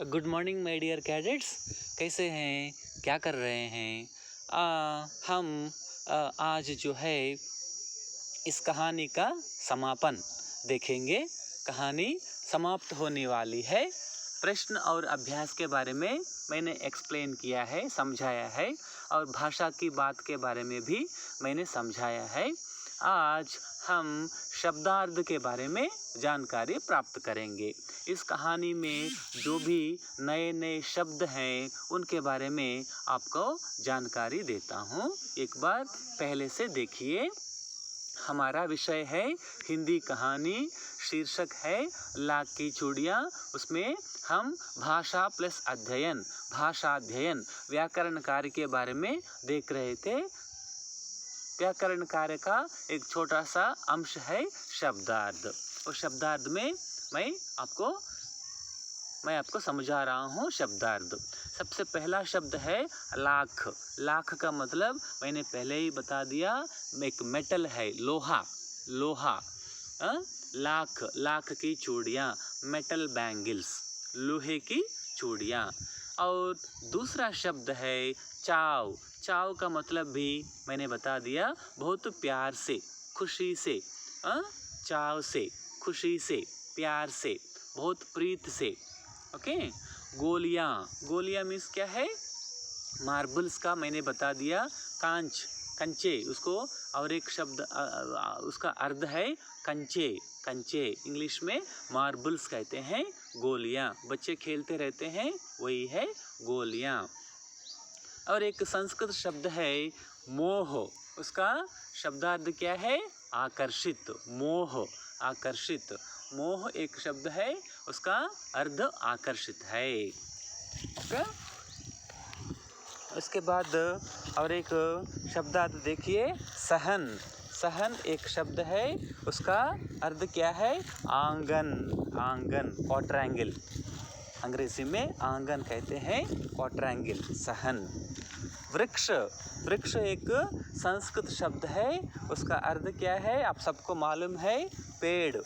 Good morning my dear cadets. कैसे हैं, क्या कर रहे हैं? हम आज जो है इस कहानी का समापन देखेंगे। कहानी समाप्त होने वाली है। प्रश्न और अभ्यास के बारे में मैंने एक्सप्लेन किया है, समझाया है, और भाषा की बात के बारे में भी मैंने समझाया है। आज हम शब्दार्थ के बारे में जानकारी प्राप्त करेंगे। इस कहानी में जो भी नए नए शब्द हैं उनके बारे में आपको जानकारी देता हूँ। एक बार पहले से देखिए। हमारा विषय है हिंदी कहानी, शीर्षक है लाख की चूड़ियाँ। उसमें हम भाषा प्लस अध्ययन, भाषा अध्ययन, व्याकरण कार्य के बारे में देख रहे थे। व्याकरण कार्य का एक छोटा सा अंश है शब्दार्थ। और शब्दार्थ में मैं आपको समझा रहा हूँ शब्दार्थ। सबसे पहला शब्द है लाख। लाख का मतलब मैंने पहले ही बता दिया, एक मेटल है, लोहा। लोहा लाख, लाख की चूड़ियाँ, मेटल बैंगल्स, लोहे की चूड़ियाँ। और दूसरा शब्द है चाव। चाव का मतलब भी मैंने बता दिया, बहुत प्यार से, खुशी से, चाव से, खुशी से, प्यार से, बहुत प्रीत से। ओके। गोलियाँ, गोलियाँ मीन्स क्या है? मार्बल्स का मैंने बता दिया, कांच, कंचे उसको, और एक शब्द उसका अर्थ है कंचे। कंचे इंग्लिश में मार्बल्स कहते हैं। गोलियाँ बच्चे खेलते रहते हैं, वही है गोलियाँ। और एक संस्कृत शब्द है मोह। उसका शब्दार्थ क्या है? आकर्षित। मोह, आकर्षित। मोह एक शब्द है, उसका अर्थ आकर्षित है। ओके। उसके बाद और एक शब्दार्थ देखिए, सहन। सहन एक शब्द है, उसका अर्थ क्या है? आंगन। आंगन, क्वाड्रेंगल। अंग्रेजी में आंगन कहते हैं, क्वाड्रेंगल, सहन। वृक्ष। वृक्ष एक संस्कृत शब्द है, उसका अर्थ क्या है? आप सबको मालूम है, पेड़।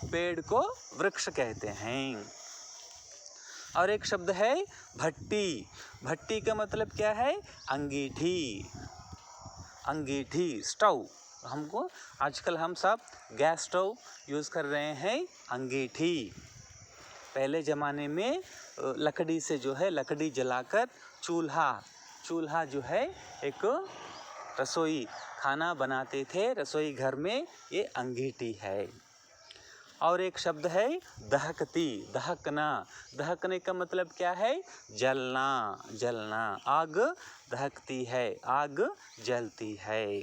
पेड़ को वृक्ष कहते हैं। और एक शब्द है भट्टी। भट्टी का मतलब क्या है? अंगीठी। अंगीठी, स्टोव। हमको आजकल हम सब गैस स्टोव यूज़ कर रहे हैं। अंगीठी पहले ज़माने में लकड़ी से जो है, लकड़ी जलाकर चूल्हा, चूल्हा जो है एक रसोई खाना बनाते थे रसोई घर में, ये अंगीठी है। और एक शब्द है दहकती। दहकना। दहकने का मतलब क्या है? जलना। जलना, आग दहकती है, आग जलती है।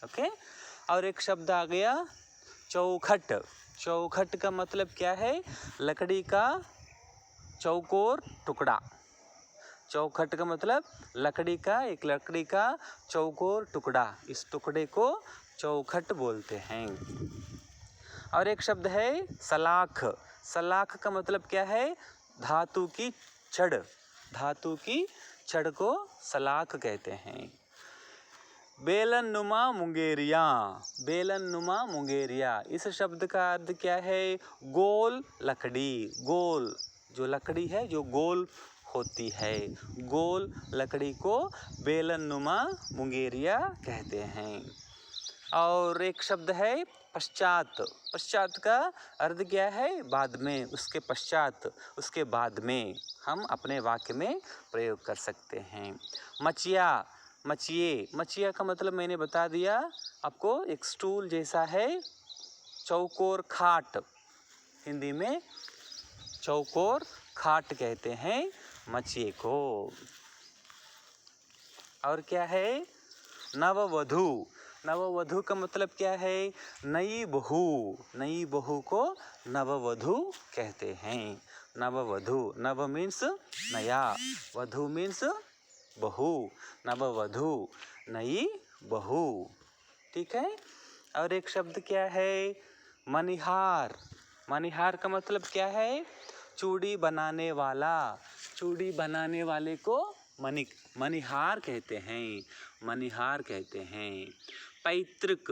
ओके। और एक शब्द आ गया चौखट। चौखट का मतलब क्या है? लकड़ी का चौकोर टुकड़ा। चौखट का मतलब लकड़ी का, एक लकड़ी का चौकोर टुकड़ा, इस टुकड़े को चौखट बोलते हैं। और एक शब्द है सलाख। सलाख का मतलब क्या है? धातु की छड़। धातु की छड़ को सलाख कहते हैं। बेलन नुमा मुंगेरिया। बेलन नुमा मुंगेरिया, इस शब्द का अर्थ क्या है? गोल लकड़ी। गोल, जो लकड़ी है जो गोल होती है, गोल लकड़ी को बेलन नुमा मुंगेरिया कहते हैं। और एक शब्द है पश्चात। पश्चात का अर्थ क्या है? बाद में, उसके पश्चात, उसके बाद में हम अपने वाक्य में प्रयोग कर सकते हैं। मचिया। मचिए। मचिया का मतलब मैंने बता दिया आपको, एक स्टूल जैसा है, चौकोर खाट। हिंदी में चौकोर खाट कहते हैं मचिए को। और क्या है? नववधू। नववधू का मतलब क्या है? नई बहू। नई बहू को नववधू कहते हैं। नववधू, नव मीन्स नया, वधू मीन्स बहू। नववधू, नई बहू। ठीक है। और एक शब्द क्या है? मनिहार। मनिहार का मतलब क्या है? चूड़ी बनाने वाला। चूड़ी बनाने वाले को मनिहार कहते हैं। मनिहार कहते हैं। पैतृक।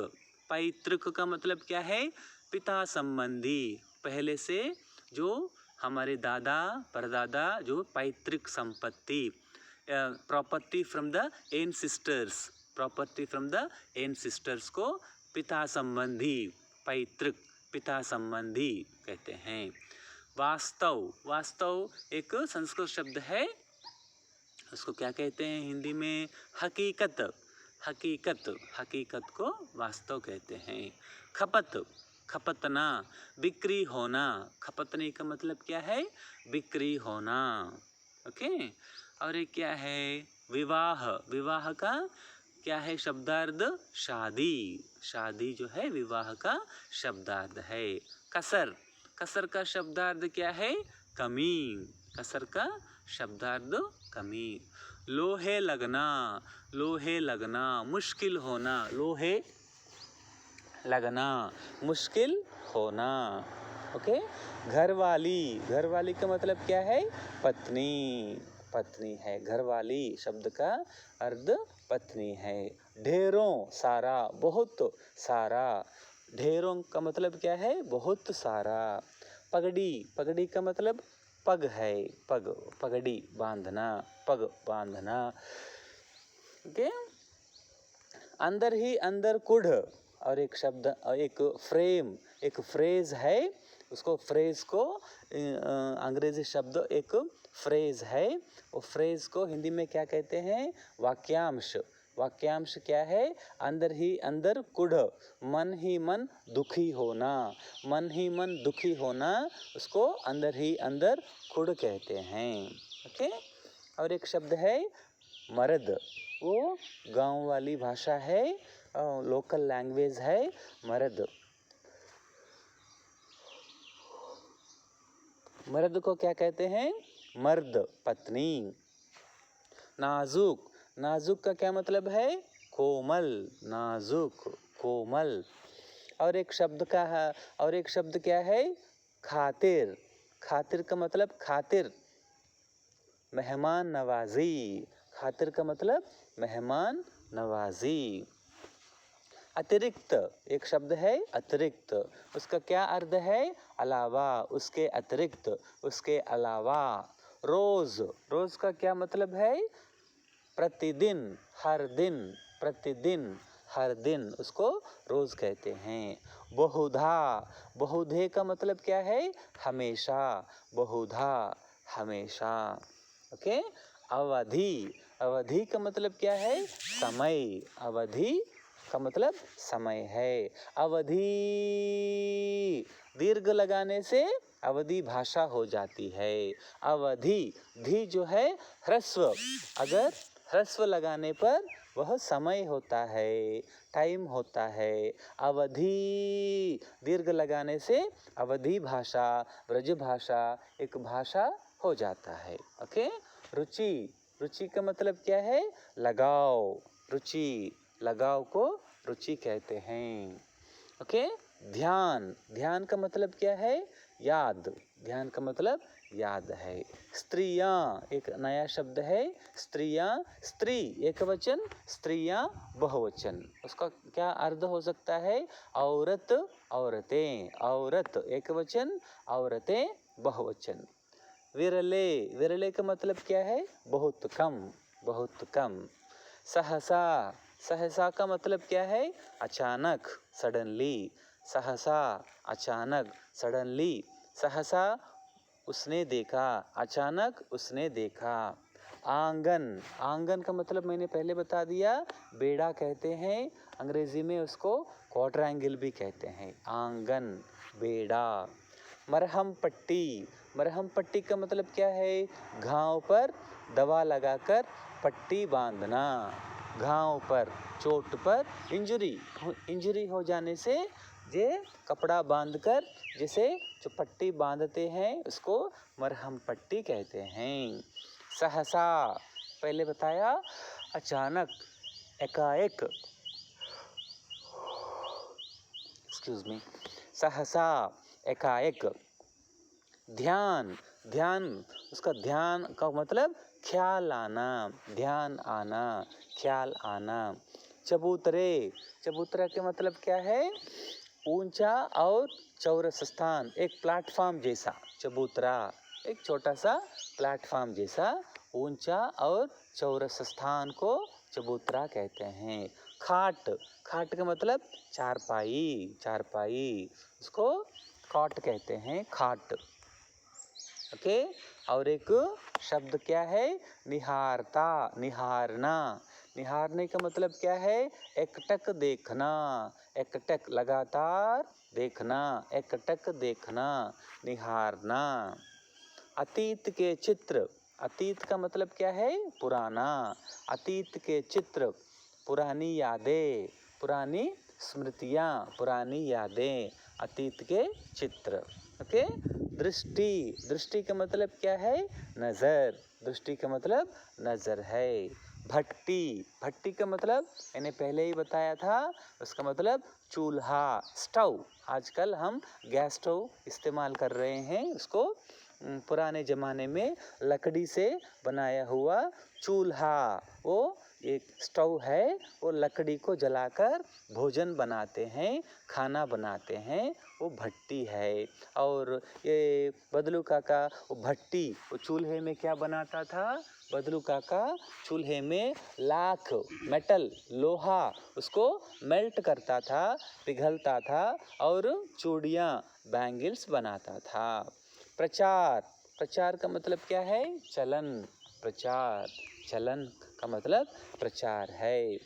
पैतृक का मतलब क्या है? पिता संबंधी, पहले से जो हमारे दादा परदादा जो पैतृक संपत्ति, property from the ancestors, property from the ancestors को पिता संबंधी, पैतृक पिता संबंधी कहते हैं। वास्तव, वास्तव एक संस्कृत शब्द है, उसको क्या कहते हैं हिंदी में? हकीकत, हकीकत, हकीकत को वास्तव कहते हैं। खपत, खपतना, बिक्री होना, खपतने का मतलब क्या है? बिक्री होना। ओके। और एक क्या है? विवाह, विवाह का क्या है शब्दार्थ? शादी, शादी जो है विवाह का शब्दार्थ है। कसर, कसर का शब्दार्थ क्या है? कमी, कसर का शब्दार्थ कमी। लोहे लगना, लोहे लगना, मुश्किल होना, लोहे लगना, मुश्किल होना। ओके। घरवाली, घरवाली का मतलब क्या है? पत्नी, पत्नी है। घरवाली शब्द का अर्थ पत्नी है। ढेरों, सारा, बहुत सारा, ढेरों का मतलब क्या है? बहुत सारा। पगड़ी, पगड़ी का मतलब पग है, पग, पगड़ी बांधना, पग बांधना। ओके। अंदर ही अंदर कुढ़, और एक शब्द, एक फ्रेम, एक फ्रेज है, उसको फ्रेज को अंग्रेजी शब्द एक फ्रेज है, वो फ्रेज को हिंदी में क्या कहते हैं? वाक्यांश। वाक्यांश क्या है? अंदर ही अंदर कुढ़, मन ही मन दुखी होना, मन ही मन दुखी होना, उसको अंदर ही अंदर कुढ़ कहते हैं। ओके। और एक शब्द है मर्द, वो गांव वाली भाषा है, लोकल लैंग्वेज है मर्द। मर्द को क्या कहते हैं? मर्द, पत्नी। नाजुक, नाजुक का क्या मतलब है? कोमल, नाजुक, कोमल। और एक शब्द का है, और एक शब्द क्या है? खातिर, खातिर का मतलब खातिर, मेहमान नवाजी, खातिर का मतलब मेहमान नवाजी। अतिरिक्त, एक शब्द है अतिरिक्त, उसका क्या अर्थ है? अलावा, उसके अतिरिक्त, उसके अलावा। रोज, रोज का क्या मतलब है? प्रतिदिन, हर दिन, प्रतिदिन, हर दिन, उसको रोज कहते हैं। बहुधा, बहुधे का मतलब क्या है? हमेशा, बहुधा, हमेशा। ओके। अवधि, अवधि का मतलब क्या है? समय, अवधि का मतलब समय है। अवधि, दीर्घ लगाने से अवधि भाषा हो जाती है। अवधि, धी जो है ह्रस्व, अगर ह्रस्व लगाने पर वह समय होता है, टाइम होता है। अवधि, दीर्घ लगाने से अवधि भाषा, ब्रज भाषा एक भाषा हो जाता है। ओके। रुचि, रुचि का मतलब क्या है? लगाव, रुचि, लगाव को रुचि कहते हैं। ओके। ध्यान, ध्यान का मतलब क्या है? याद, ध्यान का मतलब याद है। स्त्रियां, एक नया शब्द है स्त्रियां, स्त्री एक वचन, स्त्रियां बहुवचन, उसका क्या अर्थ हो सकता है? औरत, औरतें, औरत एक वचन, औरतें बहुवचन। विरले, विरले का मतलब क्या है? बहुत कम, बहुत कम। सहसा, सहसा का मतलब क्या है? अचानक, सडनली, सहसा, अचानक, सडनली। सहसा उसने देखा, अचानक उसने देखा। आंगन, आंगन का मतलब मैंने पहले बता दिया, बेड़ा कहते हैं, अंग्रेजी में उसको क्वाड्रेंगल भी कहते हैं। आंगन, बेड़ा। मरहम पट्टी, मरहम पट्टी का मतलब क्या है? घाव पर दवा लगाकर पट्टी बांधना, घाव पर, चोट पर, इंजरी हो जाने से ये कपड़ा बांधकर जिसे जो पट्टी बांधते हैं उसको मरहम पट्टी कहते हैं। सहसा, पहले बताया अचानक, एकाएक, एक्सक्यूज मी, सहसा, एकाएक। ध्यान, ध्यान, उसका ध्यान का मतलब ख्याल आना, ध्यान आना, ख्याल आना। चबूतरे, चबूतरा के मतलब क्या है? ऊंचा और चौरस स्थान, एक प्लेटफॉर्म जैसा, चबूतरा, एक छोटा सा प्लेटफॉर्म जैसा ऊंचा और चौरस स्थान को चबूतरा कहते हैं। खाट, खाट का मतलब चारपाई, चारपाई, उसको खाट कहते हैं, खाट। ओके। और एक शब्द क्या है, निहारता, निहारना। निहारने का मतलब क्या है, एकटक देखना, एकटक लगातार देखना, एकटक देखना, निहारना। अतीत के चित्र, अतीत का मतलब क्या है, पुराना, अतीत के चित्र, पुरानी यादें, पुरानी स्मृतियाँ, पुरानी यादें, अतीत के चित्र। ओके। दृष्टि, दृष्टि का मतलब क्या है, नज़र, दृष्टि का मतलब नज़र है। भट्टी, भट्टी का मतलब मैंने पहले ही बताया था, उसका मतलब चूल्हा, स्टोव। आजकल हम गैस स्टोव इस्तेमाल कर रहे हैं, उसको पुराने ज़माने में लकड़ी से बनाया हुआ चूल्हा, वो एक स्टोव है, वो लकड़ी को जलाकर भोजन बनाते हैं, खाना बनाते हैं, वो भट्टी है। और ये बदलू काका वो भट्टी, वो चूल्हे में क्या बनाता था, बदलू काका चूल्हे में लाख, मेटल, लोहा, उसको मेल्ट करता था, पिघलता था और चूड़ियाँ, बैंगल्स बनाता था। प्रचार, प्रचार का मतलब क्या है, चलन, प्रचार, चलन का मतलब प्रचार है।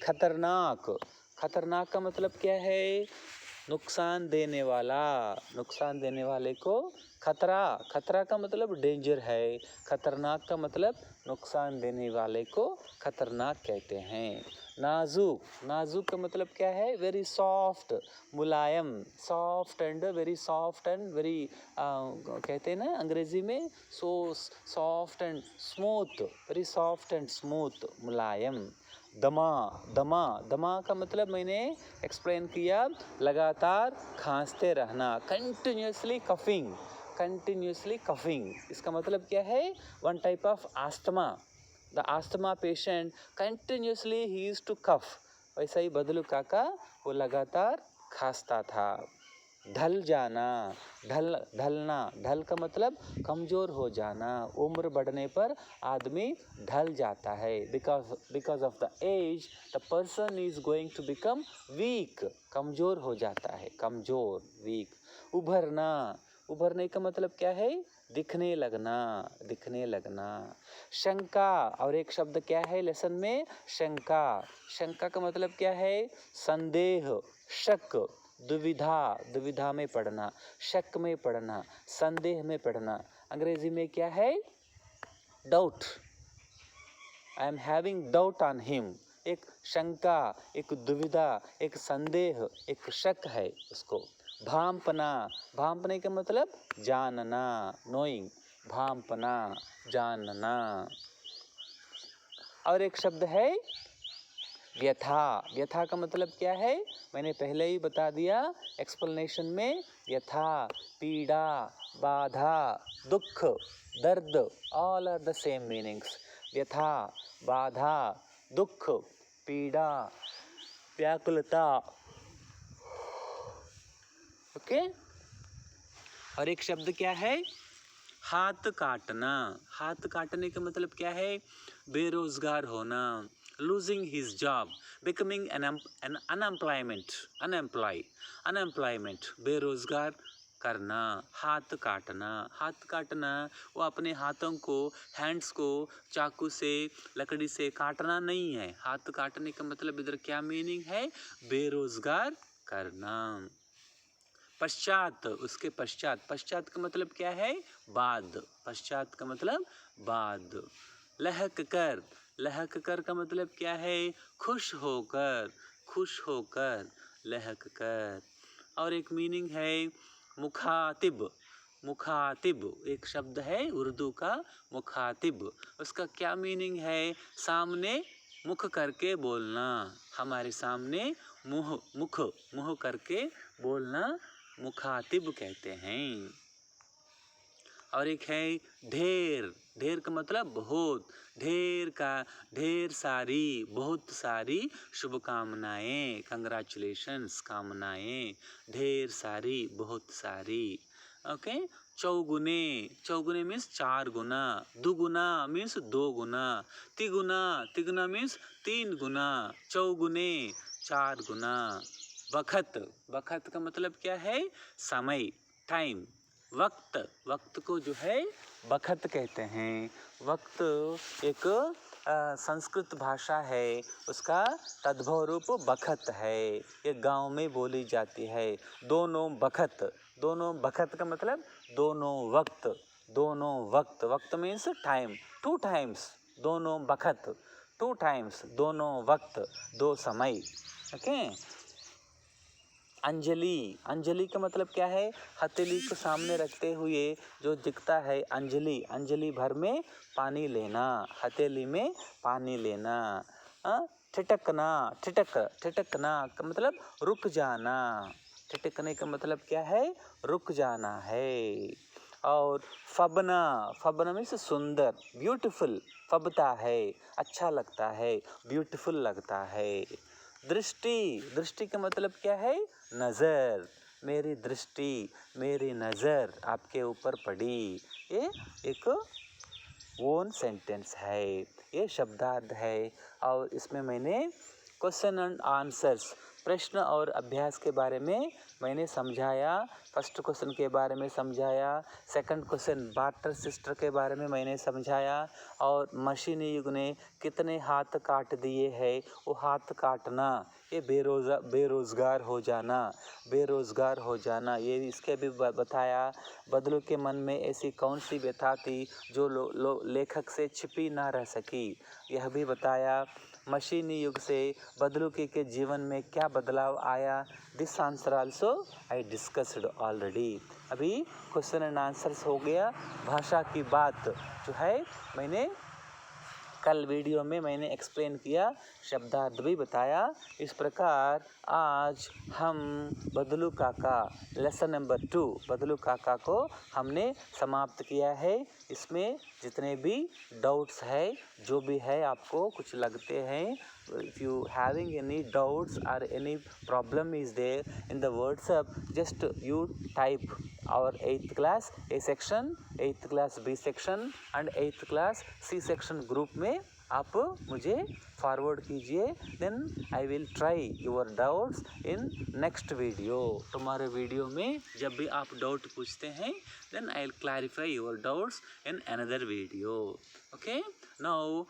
खतरनाक, खतरनाक का मतलब क्या है, नुकसान देने वाला, नुकसान देने वाले को खतरा, खतरा का मतलब डेंजर है, खतरनाक का मतलब नुकसान देने वाले को खतरनाक कहते हैं। नाजुक, नाजुक का मतलब क्या है, वेरी सॉफ्ट, मुलायम, soft and very soft and very, कहते हैं ना अंग्रेजी में, so soft and smooth, very soft and smooth, मुलायम। दमा, दमा, दमा का मतलब मैंने एक्सप्लेन किया, लगातार खांसते रहना, कंटिन्यूसली कफिंग, कंटिन्यूसली कफिंग, इसका मतलब क्या है, one type of asthma, the asthma patient continuously ही यूज्ड टू कफ, वैसा ही बदलू काका वो लगातार खांसता था। ढल जाना, ढल, ढलना, ढल का मतलब कमज़ोर हो जाना, उम्र बढ़ने पर आदमी ढल जाता है, because of the age the person is going to become weak, कमज़ोर हो जाता है, कमज़ोर, वीक। उभरना, उभरने का मतलब क्या है, दिखने लगना, दिखने लगना। शंका, और एक शब्द क्या है लेसन में, शंका, शंका का मतलब क्या है, संदेह, शक, दुविधा, दुविधा में पड़ना, शक में पड़ना, संदेह में पड़ना। अंग्रेजी में क्या है, doubt, I am having doubt on him, एक शंका, एक दुविधा, एक संदेह, एक शक है उसको। भांपना, भांपने का मतलब जानना, नोइंग, भांपना, जानना। और एक शब्द है व्यथा, व्यथा का मतलब क्या है, मैंने पहले ही बता दिया एक्सप्लेनेशन में, व्यथा, पीड़ा, बाधा, दुख, दर्द, all are the same meanings. व्यथा, बाधा, दुख, पीड़ा, व्याकुलता। ओके। और एक शब्द क्या है, हाथ काटना, हाथ काटने का मतलब क्या है, बेरोजगार होना, losing his job, becoming an unemployment, unemployment, बेरोजगार करना, हाथ काटना, हाथ काटना, वो अपने हाथों को, हैंड्स को चाकू से, लकड़ी से काटना नहीं है, हाथ काटने का मतलब इधर क्या मीनिंग है, बेरोजगार करना। पश्चात, उसके पश्चात, पश्चात का मतलब क्या है, बाद, पश्चात का मतलब बाद। लहक कर, लहक कर का मतलब क्या है, खुश होकर, खुश होकर, लहक कर। और एक मीनिंग है मुखातिब, मुखातिब एक शब्द है उर्दू का, मुखातिब, उसका क्या मीनिंग है, सामने मुख करके बोलना, हमारे सामने मुँह, मुख, मुँह करके बोलना मुखातिब कहते हैं। और एक है ढेर। ढेर का मतलब बहुत, ढेर सारी, बहुत सारी शुभकामनाएं, कंग्रेचुलेशंस, कामनाएं, ढेर सारी, बहुत सारी। ओके। चौगुने, चौगुने मीन्स 4 गुना, दुगुना मीन्स 2 गुना, तिगुना मीन्स 3 गुना, चौगुने 4 गुना। बखत, बखत का मतलब क्या है? समय, टाइम। वक्त, वक्त को जो है बखत कहते हैं। वक्त एक संस्कृत भाषा है, उसका तद्भव रूप बखत है। ये गांव में बोली जाती है। दोनों बखत, दोनों बखत का मतलब दोनों वक्त, दोनों वक्त। वक्त मीन्स टाइम, 2 टाइम्स, दोनों बखत, 2 टाइम्स, दोनों वक्त, 2 समय। ओके। अंजलि, अंजलि का मतलब क्या है? हथेली को सामने रखते हुए जो दिखता है अंजलि, अंजलि भर में पानी लेना, हथेली में पानी लेना। ठिठकना, ठिठकना का मतलब रुक जाना। ठिठकने का मतलब क्या है? रुक जाना है। और फबना, फबना मीन्स सुंदर, ब्यूटीफुल। फबता है, अच्छा लगता है, ब्यूटीफुल लगता है। दृष्टि, दृष्टि का मतलब क्या है? नज़र। मेरी दृष्टि, मेरी नज़र आपके ऊपर पड़ी। ये एक ओन सेंटेंस है, ये शब्दार्थ है। और इसमें मैंने क्वेश्चन एंड आंसर्स, प्रश्न और अभ्यास के बारे में मैंने समझाया। फर्स्ट क्वेश्चन के बारे में समझाया, सेकंड क्वेश्चन बार्टर सिस्टर के बारे में मैंने समझाया। और मशीनी युग ने कितने हाथ काट दिए हैं, वो हाथ काटना, ये बेरोज़गार हो जाना, बेरोज़गार हो जाना, ये इसके भी बताया। बदलू के मन में ऐसी कौन सी व्यथा थी जो लेखक से छिपी ना रह सकी, यह भी बताया। मशीनी युग से बदलू के जीवन में क्या बदलाव आया, this answer also I discussed already. अभी क्वेश्चन एंड आंसर्स हो गया। भाषा की बात जो है मैंने कल वीडियो में मैंने एक्सप्लेन किया, शब्दार्थ भी बताया। इस प्रकार आज हम बदलू काका लेसन नंबर 2 बदलू काका को हमने समाप्त किया है। इसमें जितने भी डाउट्स है, जो भी है आपको कुछ लगते हैं, if you having any doubts or any problem is there in the WhatsApp, just you type our 8th class A section, 8th class B section and 8th class C section group में आप मुझे forward कीजिए। Then I will try your doubts in next video. तुम्हारे video में जब भी आप doubt पूछते हैं, then I will clarify your doubts in another video. Okay. Now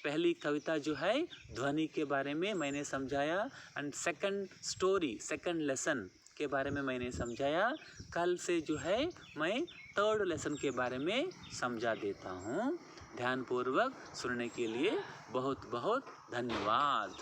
पहली कविता जो है ध्वनि के बारे में मैंने समझाया, and second story, second lesson के बारे में मैंने समझाया। कल से जो है मैं थर्ड लेसन के बारे में समझा देता हूँ। ध्यानपूर्वक सुनने के लिए बहुत बहुत धन्यवाद।